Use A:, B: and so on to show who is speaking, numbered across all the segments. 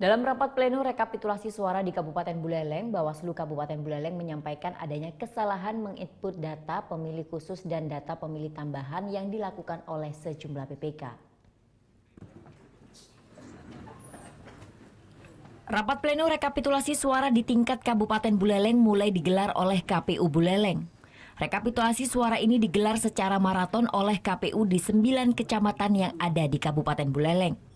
A: Dalam rapat pleno rekapitulasi suara di Kabupaten Buleleng, Bawaslu Kabupaten Buleleng menyampaikan adanya kesalahan menginput data pemilih khusus dan data pemilih tambahan yang dilakukan oleh sejumlah PPK. Rapat pleno rekapitulasi suara di tingkat Kabupaten Buleleng mulai digelar oleh KPU Buleleng. Rekapitulasi suara ini digelar secara maraton oleh KPU di 9 kecamatan yang ada di Kabupaten Buleleng.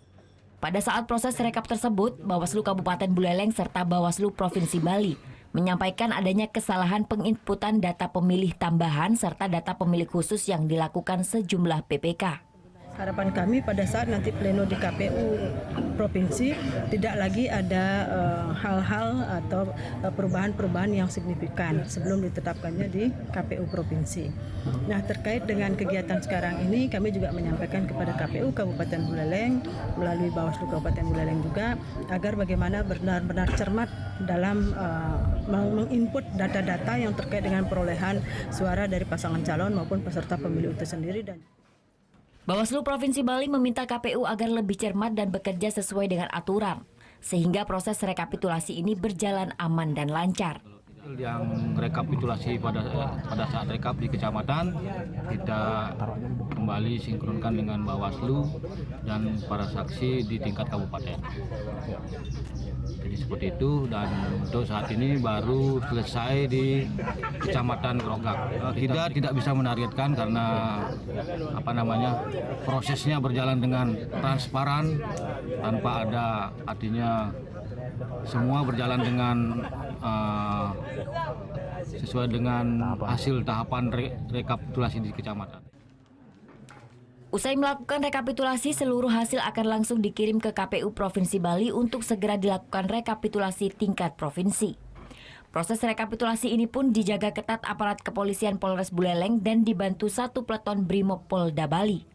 A: Pada saat proses rekap tersebut, Bawaslu Kabupaten Buleleng serta Bawaslu Provinsi Bali menyampaikan adanya kesalahan penginputan data pemilih tambahan serta data pemilih khusus yang dilakukan sejumlah PPK.
B: Harapan kami pada saat nanti pleno di KPU Provinsi tidak lagi ada hal-hal atau perubahan-perubahan yang signifikan sebelum ditetapkannya di KPU Provinsi. Nah, terkait dengan kegiatan sekarang ini kami juga menyampaikan kepada KPU Kabupaten Buleleng melalui Bawaslu Kabupaten Buleleng juga agar bagaimana benar-benar cermat dalam menginput data-data yang terkait dengan perolehan suara dari pasangan calon maupun peserta pemilu itu sendiri.
A: Bawaslu Provinsi Bali meminta KPU agar lebih cermat dan bekerja sesuai dengan aturan, sehingga proses rekapitulasi ini berjalan aman dan lancar.
C: Yang rekapitulasi pada saat rekap di kecamatan, kita kembali sinkronkan dengan Bawaslu dan para saksi di tingkat kabupaten. Jadi seperti itu, dan untuk saat ini baru selesai di Kecamatan Grogak. Kita tidak bisa menargetkan karena prosesnya berjalan dengan transparan tanpa ada, artinya semua berjalan dengan sesuai dengan hasil tahapan rekapitulasi di kecamatan.
A: Usai melakukan rekapitulasi, seluruh hasil akan langsung dikirim ke KPU Provinsi Bali untuk segera dilakukan rekapitulasi tingkat provinsi. Proses rekapitulasi ini pun dijaga ketat aparat kepolisian Polres Buleleng dan dibantu 1 peleton Brimob Polda Bali.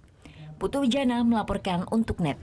A: Putu Wijana melaporkan untuk NET.